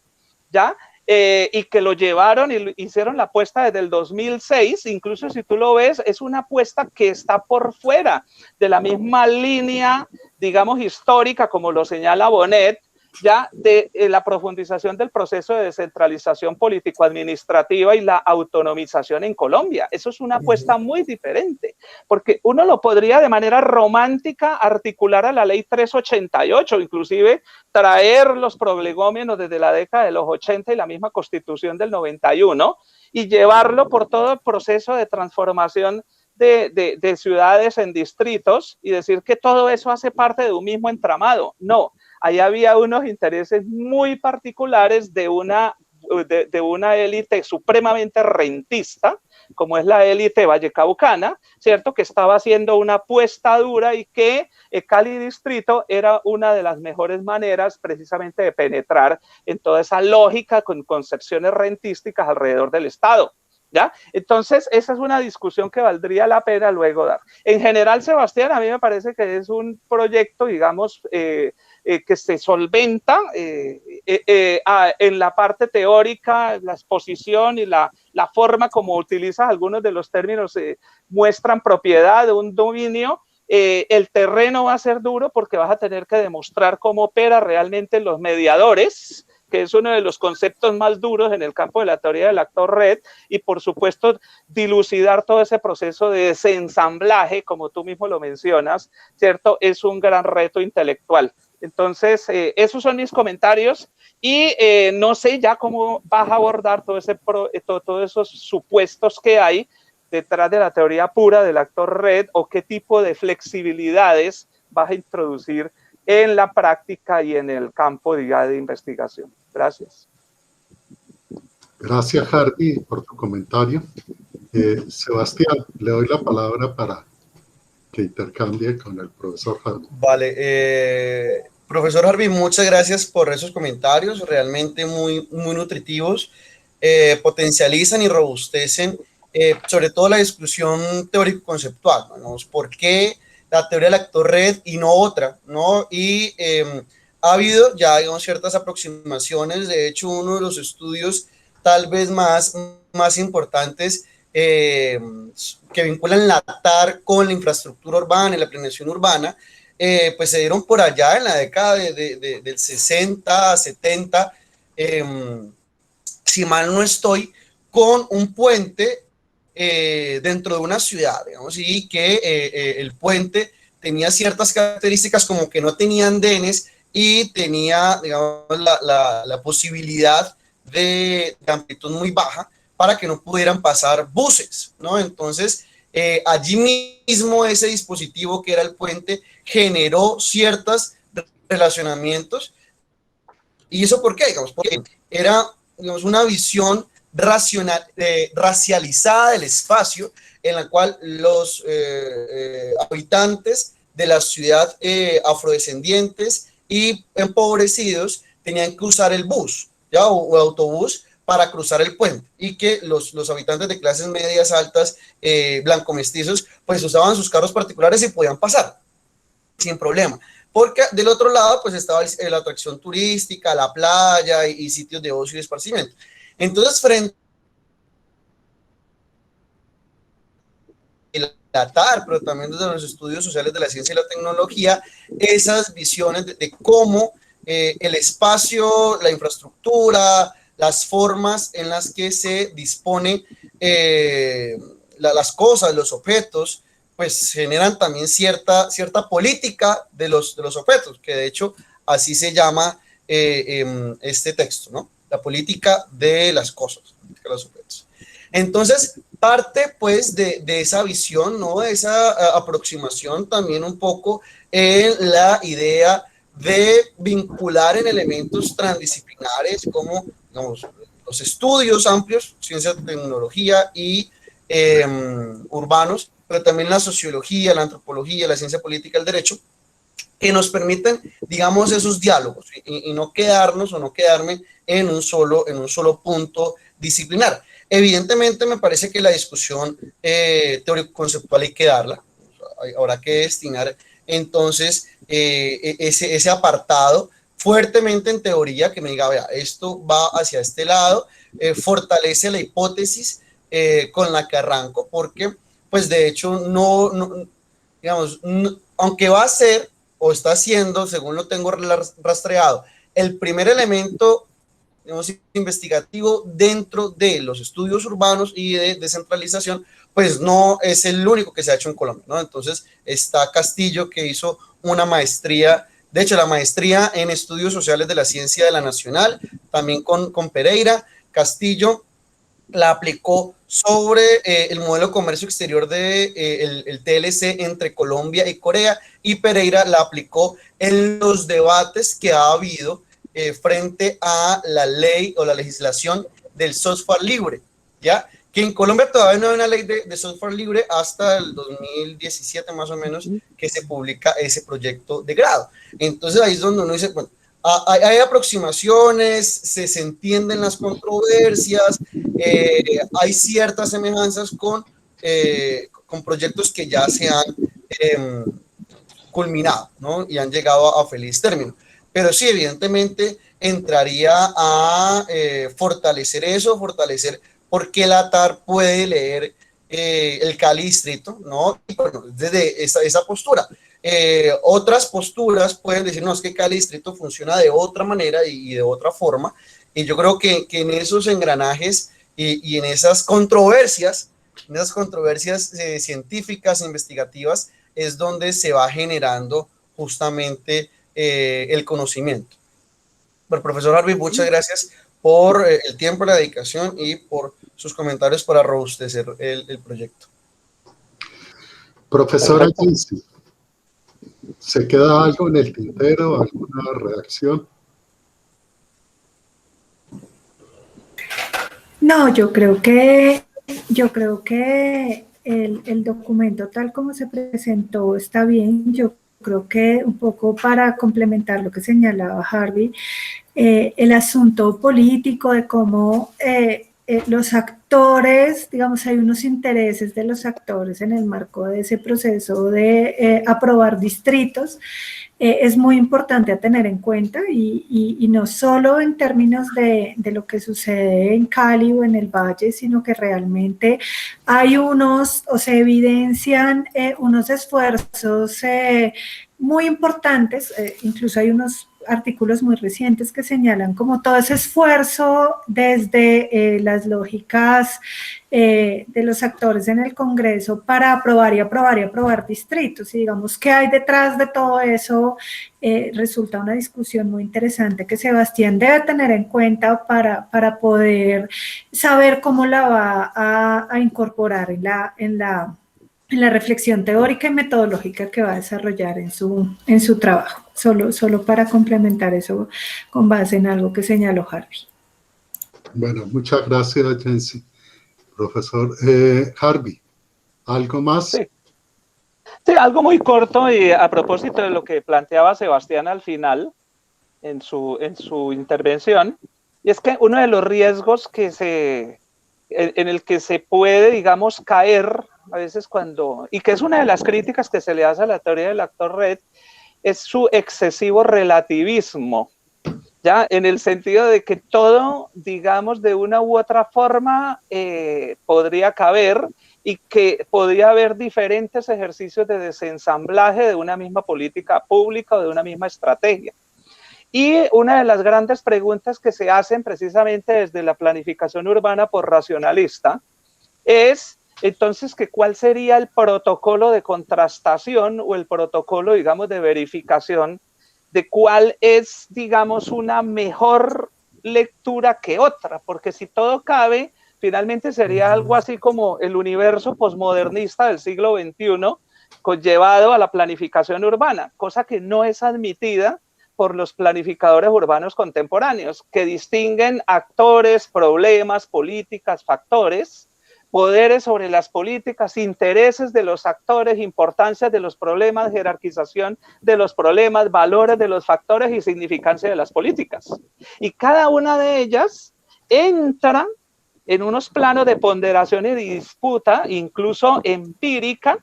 S4: ¿ya? Y que lo llevaron y hicieron la apuesta desde el 2006, incluso si tú lo ves, es una apuesta que está por fuera de la misma línea, digamos, histórica, como lo señala Bonet, ya de la profundización del proceso de descentralización político-administrativa y la autonomización en Colombia. Eso es una apuesta muy diferente, porque uno lo podría de manera romántica articular a la ley 388, inclusive traer los prolegómenos desde la década de los 80 y la misma constitución del 91 y llevarlo por todo el proceso de transformación de ciudades en distritos y decir que todo eso hace parte de un mismo entramado. No, ahí había unos intereses muy particulares de una élite supremamente rentista, como es la élite vallecaucana, ¿cierto?, que estaba haciendo una apuesta dura y que Cali Distrito era una de las mejores maneras precisamente de penetrar en toda esa lógica con concepciones rentísticas alrededor del Estado. ¿Ya? Entonces, esa es una discusión que valdría la pena luego dar. En general, Sebastián, a mí me parece que es un proyecto, digamos, que se solventa en la parte teórica, la exposición y la forma como utilizas algunos de los términos muestran propiedad de un dominio. El terreno va a ser duro porque vas a tener que demostrar cómo opera realmente los mediadores, que es uno de los conceptos más duros en el campo de la teoría del actor red, y por supuesto dilucidar todo ese proceso de desensamblaje, como tú mismo lo mencionas, ¿cierto? Es un gran reto intelectual. Entonces, esos son mis comentarios y no sé ya cómo vas a abordar todos esos supuestos que hay detrás de la teoría pura del actor red o qué tipo de flexibilidades vas a introducir en la práctica y en el campo de investigación. Gracias.
S1: Gracias, Harvey, por tu comentario. Sebastián, le doy la palabra para que intercambie con el profesor Harvey.
S2: Vale, profesor Harvey, muchas gracias por esos comentarios, realmente muy, muy nutritivos, potencializan y robustecen sobre todo la discusión teórico-conceptual, ¿no? ¿Por qué la teoría del actor red y no otra? ¿No? Y ha habido ya, digamos, ciertas aproximaciones, de hecho, uno de los estudios tal vez más importantes que vinculan la TAR con la infraestructura urbana y la planeación urbana, pues se dieron por allá en la década del 60, 70, si mal no estoy, con un puente dentro de una ciudad, digamos, y que el puente tenía ciertas características como que no tenía andenes y tenía, digamos, la posibilidad de amplitud muy baja para que no pudieran pasar buses, ¿no? Entonces, allí mismo ese dispositivo que era el puente generó ciertos relacionamientos. ¿Y eso por qué? Digamos, porque era, digamos, una visión racializada del espacio en la cual los habitantes de la ciudad afrodescendientes y empobrecidos tenían que usar el bus, ¿ya? O autobús para cruzar el puente, y que los habitantes de clases medias altas, blanco-mestizos, pues usaban sus carros particulares y podían pasar sin problema. Porque del otro lado, pues estaba la atracción turística, la playa y sitios de ocio y esparcimiento. Entonces, frente a la TAR, pero también desde los estudios sociales de la ciencia y la tecnología, esas visiones de cómo el espacio, la infraestructura, las formas en las que se disponen las cosas, los objetos, pues generan también cierta política de los objetos, que de hecho así se llama este texto, ¿no? La política de las cosas, de los objetos. Entonces, parte pues de esa visión, ¿no? De esa aproximación también un poco en la idea de vincular en elementos transdisciplinares como, digamos, los estudios amplios, ciencia, tecnología y urbanos, pero también la sociología, la antropología, la ciencia política, el derecho, que nos permiten, digamos, esos diálogos y no quedarnos o no quedarme en un solo punto disciplinar. Evidentemente, me parece que la discusión teórico-conceptual hay que darla, habrá que destinar entonces ese apartado fuertemente en teoría que me diga, vea, esto va hacia este lado, fortalece la hipótesis con la que arranco, porque pues de hecho digamos, aunque va a ser o está siendo, según lo tengo rastreado, el primer elemento, digamos, investigativo dentro de los estudios urbanos y de descentralización, pues no es el único que se ha hecho en Colombia, ¿no? Entonces está Castillo, que hizo una maestría, de hecho la maestría en estudios sociales de la ciencia de la Nacional, también con Pereira. Castillo la aplicó sobre el modelo de comercio exterior el TLC entre Colombia y Corea, y Pereira la aplicó en los debates que ha habido frente a la ley o la legislación del software libre, ¿ya? Que en Colombia todavía no hay una ley de software libre hasta el 2017 más o menos, que se publica ese proyecto de grado. Entonces ahí es donde uno dice, bueno, hay aproximaciones, se entienden las controversias, hay ciertas semejanzas con proyectos que ya se han culminado, ¿no? Y han llegado a feliz término. Pero sí, evidentemente entraría a fortalecer eso, fortalecer por qué la TAR puede leer el Cali Distrito, ¿no? Y bueno, desde esa postura. Otras posturas pueden decir, no, es que Cali Distrito funciona de otra manera y de otra forma, y yo creo que en esos engranajes y en esas controversias científicas e investigativas es donde se va generando justamente el conocimiento. Bueno, profesor Harvey, muchas gracias por el tiempo, la dedicación y por sus comentarios para robustecer el proyecto.
S1: Profesora Jensi, ¿se queda algo en el tintero, alguna reacción?
S3: No, yo creo que el documento tal como se presentó está bien. Yo creo que un poco para complementar lo que señalaba Harvey, el asunto político de cómo los actores, digamos, hay unos intereses de los actores en el marco de ese proceso de aprobar distritos, es muy importante a tener en cuenta y no solo en términos de lo que sucede en Cali o en el Valle, sino que realmente hay unos, o se evidencian unos esfuerzos muy importantes, incluso hay unos artículos muy recientes que señalan como todo ese esfuerzo desde las lógicas de los actores en el Congreso para aprobar y aprobar y aprobar distritos. Y digamos, ¿qué hay detrás de todo eso? Resulta una discusión muy interesante que Sebastián debe tener en cuenta para poder saber cómo la va a incorporar en la reflexión teórica y metodológica que va a desarrollar en su trabajo. Solo para complementar eso con base en algo que señaló Harvey.
S1: Bueno, muchas gracias, Jensi. Profesor Harvey, ¿algo más?
S4: Sí. Sí, algo muy corto y a propósito de lo que planteaba Sebastián al final en su intervención, y es que uno de los riesgos en el que se puede, digamos, caer a veces y que es una de las críticas que se le hace a la teoría del actor red, es su excesivo relativismo, ¿ya? En el sentido de que todo, digamos, de una u otra forma podría caber y que podría haber diferentes ejercicios de desensamblaje de una misma política pública o de una misma estrategia. Y una de las grandes preguntas que se hacen precisamente desde la planificación urbana por racionalista es entonces que cuál sería el protocolo de contrastación o el protocolo, digamos, de verificación de cuál es, digamos, una mejor lectura que otra, porque si todo cabe, finalmente sería algo así como el universo posmodernista del siglo XXI conllevado a la planificación urbana, cosa que no es admitida por los planificadores urbanos contemporáneos, que distinguen actores, problemas, políticas, factores, poderes sobre las políticas, intereses de los actores, importancia de los problemas, jerarquización de los problemas, valores de los factores y significancia de las políticas. Y cada una de ellas entra en unos planos de ponderación y disputa, incluso empírica,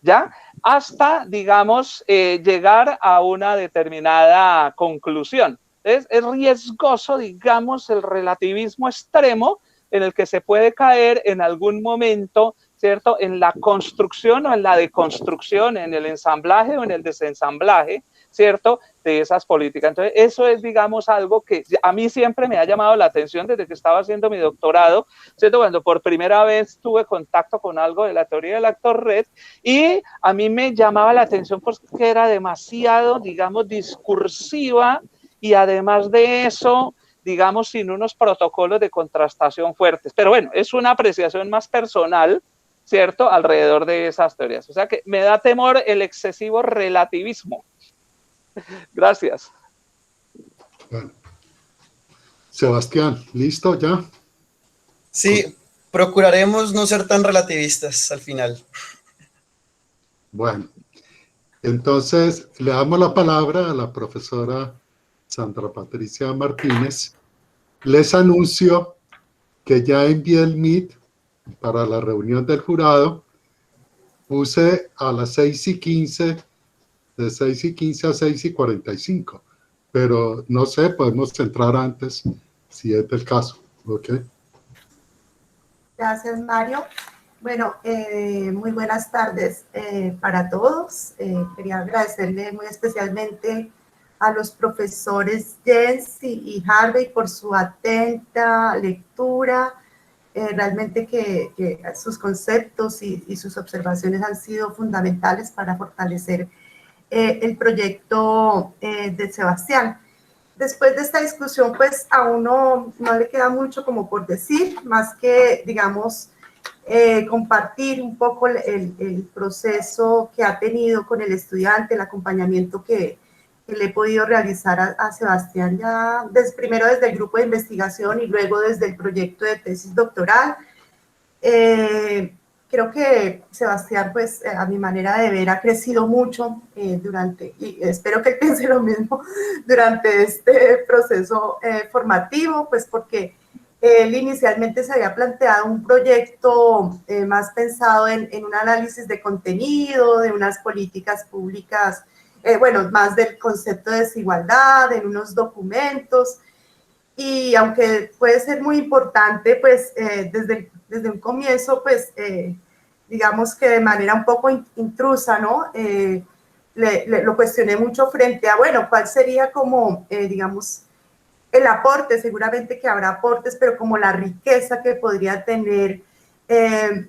S4: ¿ya? Hasta, digamos, llegar a una determinada conclusión. Es riesgoso, digamos, el relativismo extremo en el que se puede caer en algún momento, ¿cierto? En la construcción o en la deconstrucción, en el ensamblaje o en el desensamblaje, ¿cierto? De esas políticas. Entonces, eso es, digamos, algo que a mí siempre me ha llamado la atención desde que estaba haciendo mi doctorado, ¿cierto? Cuando por primera vez tuve contacto con algo de la teoría del actor red, y a mí me llamaba la atención porque era demasiado, digamos, discursiva, y además de eso, digamos, sin unos protocolos de contrastación fuertes. Pero bueno, es una apreciación más personal, ¿cierto?, alrededor de esas teorías. O sea que me da temor el excesivo relativismo. Gracias.
S1: Bueno. Sebastián, ¿listo ya?
S2: Sí, procuraremos no ser tan relativistas al final.
S1: Bueno, entonces le damos la palabra a la profesora Sandra Patricia Martínez. Les anuncio que ya envié el Meet para la reunión del jurado. Puse a las 6:15, de 6:15 a 6:45, pero no sé, podemos entrar antes si es el caso. ¿Ok?
S5: Gracias, Mario. Bueno, muy buenas tardes para todos. Quería agradecerle muy especialmente a los profesores Jensi y Harvey por su atenta lectura. Realmente que sus conceptos y sus observaciones han sido fundamentales para fortalecer el proyecto de Sebastián. Después de esta discusión, pues a uno no le queda mucho como por decir, más que, digamos, compartir un poco el proceso que ha tenido con el estudiante, el acompañamiento que le he podido realizar a Sebastián ya primero desde el grupo de investigación y luego desde el proyecto de tesis doctoral. Creo que Sebastián, pues a mi manera de ver, ha crecido mucho durante, y espero que él piense lo mismo, durante este proceso formativo, pues porque él inicialmente se había planteado un proyecto más pensado en un análisis de contenido, de unas políticas públicas, bueno, más del concepto de desigualdad, en unos documentos, y aunque puede ser muy importante, pues desde un comienzo, pues digamos que de manera un poco intrusa, ¿no? Lo cuestioné mucho frente a, bueno, ¿cuál sería como, digamos, el aporte? Seguramente que habrá aportes, pero como la riqueza que podría tener,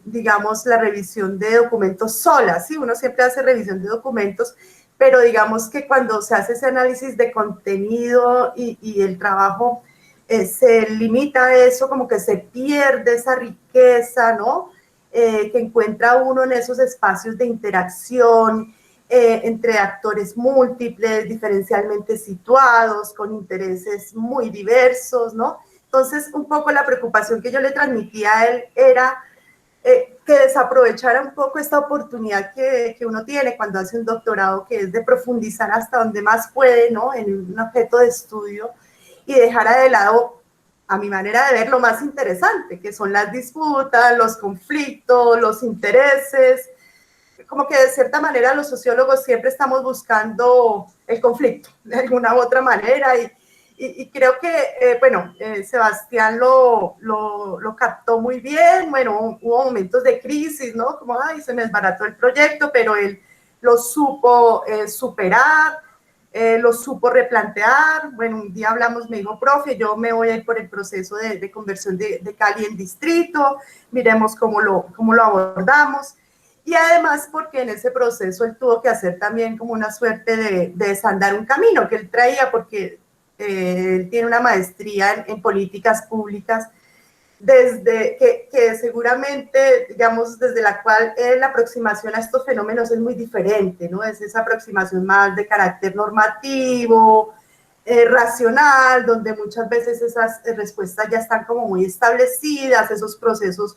S5: digamos, la revisión de documentos sola, ¿sí? Uno siempre hace revisión de documentos, pero digamos que cuando se hace ese análisis de contenido y el trabajo se limita a eso, como que se pierde esa riqueza, ¿no? Que encuentra uno en esos espacios de interacción entre actores múltiples, diferencialmente situados, con intereses muy diversos, ¿no? Entonces, un poco la preocupación que yo le transmitía a él era que desaprovechara un poco esta oportunidad que uno tiene cuando hace un doctorado, que es de profundizar hasta donde más puede, ¿no? En un objeto de estudio, y dejara de lado, a mi manera de ver, lo más interesante, que son las disputas, los conflictos, los intereses. Como que de cierta manera los sociólogos siempre estamos buscando el conflicto de alguna u otra manera, y creo que, bueno, Sebastián lo captó muy bien. Bueno, hubo momentos de crisis, ¿no? Como, ay, se me desbarató el proyecto, pero él lo supo superar, lo supo replantear. Bueno, un día hablamos, me dijo, profe, yo me voy a ir por el proceso de conversión de Cali en distrito, miremos cómo lo abordamos. Y además porque en ese proceso él tuvo que hacer también como una suerte de desandar un camino que él traía, porque él tiene una maestría en políticas públicas, desde que seguramente, digamos, desde la cual la aproximación a estos fenómenos es muy diferente, ¿no? Es esa aproximación más de carácter normativo, racional, donde muchas veces esas respuestas ya están como muy establecidas, esos procesos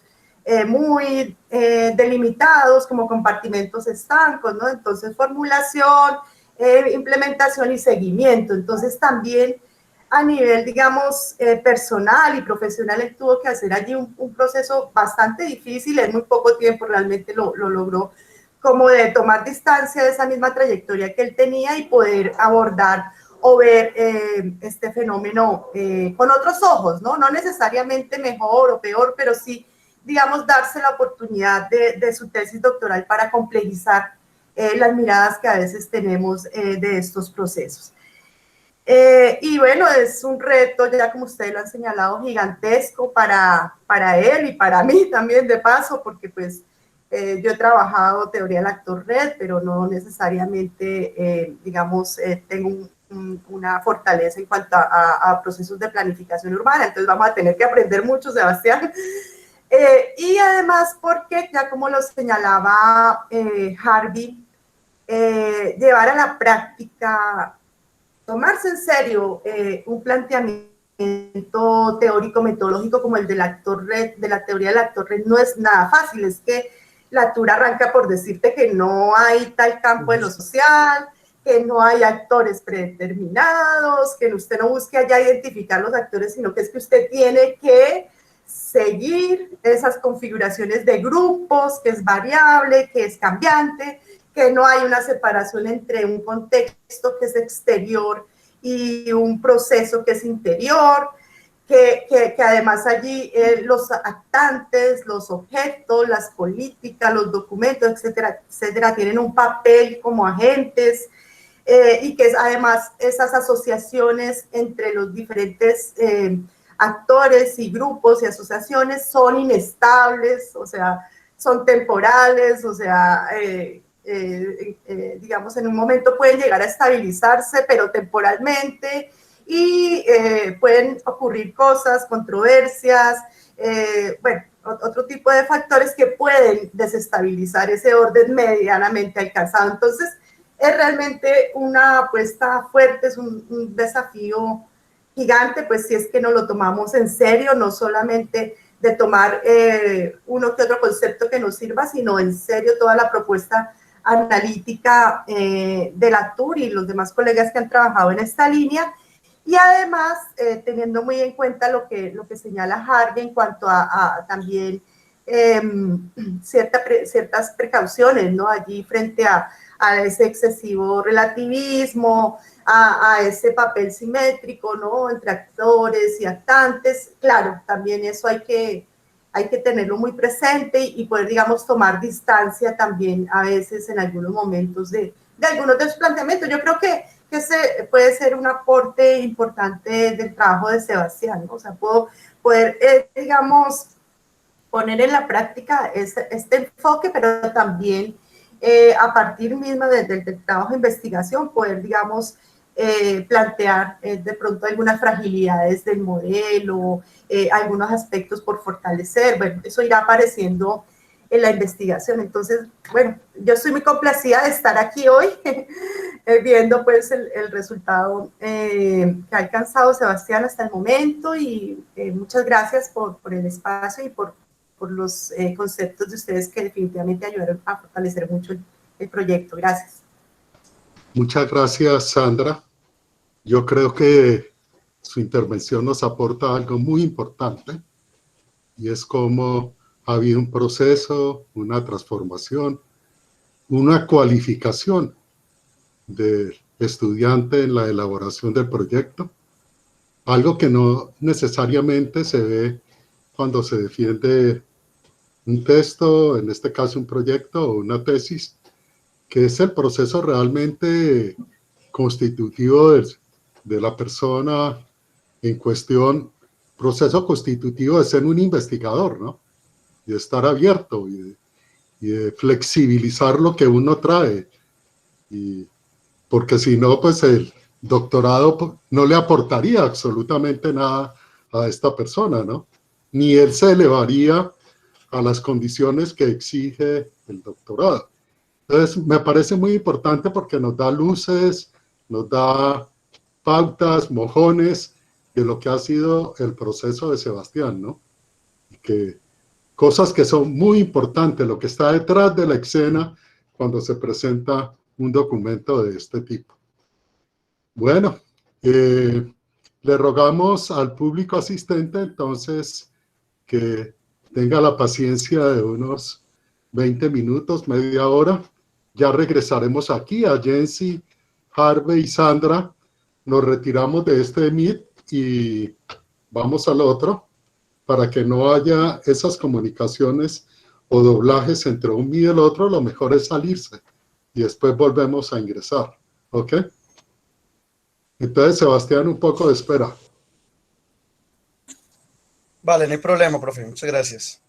S5: muy delimitados como compartimentos estancos, ¿no? Entonces, formulación, implementación y seguimiento. Entonces, también a nivel, digamos, personal y profesional, él tuvo que hacer allí un proceso bastante difícil, en muy poco tiempo realmente lo logró, como de tomar distancia de esa misma trayectoria que él tenía y poder abordar o ver este fenómeno con otros ojos, ¿no? No necesariamente mejor o peor, pero sí, digamos, darse la oportunidad de su tesis doctoral para complejizar las miradas que a veces tenemos de estos procesos. Y bueno, es un reto, ya como ustedes lo han señalado, gigantesco para él y para mí también de paso, porque pues yo he trabajado teoría del actor red, pero no necesariamente, digamos, tengo una fortaleza en cuanto a procesos de planificación urbana, entonces vamos a tener que aprender mucho, Sebastián. Y además porque, ya como lo señalaba Harvey, llevar a la práctica, tomarse en serio un planteamiento teórico metodológico como el del actor red, de la teoría del actor red, no es nada fácil. Es que la TUR arranca por decirte que no hay tal campo de lo social, que no hay actores predeterminados, que usted no busque allá identificar los actores, sino que es que usted tiene que seguir esas configuraciones de grupos, que es variable, que es cambiante, que no hay una separación entre un contexto que es exterior y un proceso que es interior, que además allí los actantes, los objetos, las políticas, los documentos, etcétera, etcétera, tienen un papel como agentes, y que además esas asociaciones entre los diferentes actores y grupos y asociaciones son inestables, o sea, son temporales, o sea, digamos, en un momento pueden llegar a estabilizarse, pero temporalmente, y pueden ocurrir cosas, controversias, bueno, otro tipo de factores que pueden desestabilizar ese orden medianamente alcanzado. Entonces, es realmente una apuesta fuerte, es un desafío gigante, pues si es que nos lo tomamos en serio, no solamente de tomar uno que otro concepto que nos sirva, sino en serio toda la propuesta analítica de la TUR y los demás colegas que han trabajado en esta línea, y además teniendo muy en cuenta lo que señala Harvey en cuanto a también ciertas precauciones, ¿no? Allí frente a ese excesivo relativismo, a ese papel simétrico, ¿no? Entre actores y actantes. Claro, también eso hay que tenerlo muy presente y poder, digamos, tomar distancia también a veces en algunos momentos de algunos de los planteamientos. Yo creo que ese puede ser un aporte importante del trabajo de Sebastián, ¿no? O sea, poder digamos, poner en la práctica este enfoque, pero también a partir mismo del trabajo de investigación, poder, digamos, plantear de pronto algunas fragilidades del modelo, algunos aspectos por fortalecer. Bueno, eso irá apareciendo en la investigación. Entonces, bueno, yo estoy muy complacida de estar aquí hoy viendo pues el resultado que ha alcanzado Sebastián hasta el momento, y muchas gracias por el espacio y por los conceptos de ustedes que definitivamente ayudaron a fortalecer mucho el proyecto. Gracias.
S1: Muchas gracias, Sandra. Yo creo que su intervención nos aporta algo muy importante, y es cómo ha habido un proceso, una transformación, una cualificación del estudiante en la elaboración del proyecto, algo que no necesariamente se ve cuando se defiende un texto, en este caso un proyecto o una tesis, que es el proceso realmente constitutivo de la persona en cuestión, proceso constitutivo de ser un investigador, ¿no? Y de estar abierto y de flexibilizar lo que uno trae, porque si no, pues el doctorado no le aportaría absolutamente nada a esta persona, ¿no? Ni él se elevaría a las condiciones que exige el doctorado. Entonces, me parece muy importante porque nos da luces, nos da pautas, mojones de lo que ha sido el proceso de Sebastián, ¿no? Y que cosas que son muy importantes, lo que está detrás de la escena cuando se presenta un documento de este tipo. Bueno, le rogamos al público asistente entonces que tenga la paciencia de unos 20 minutos, media hora. Ya regresaremos aquí a Jensi, Harvey y Sandra. Nos retiramos de este Meet y vamos al otro para que no haya esas comunicaciones o doblajes entre un Meet y el otro. Lo mejor es salirse y después volvemos a ingresar. ¿Ok? Entonces, Sebastián, un poco de espera.
S2: Vale, no hay problema, profe. Muchas gracias.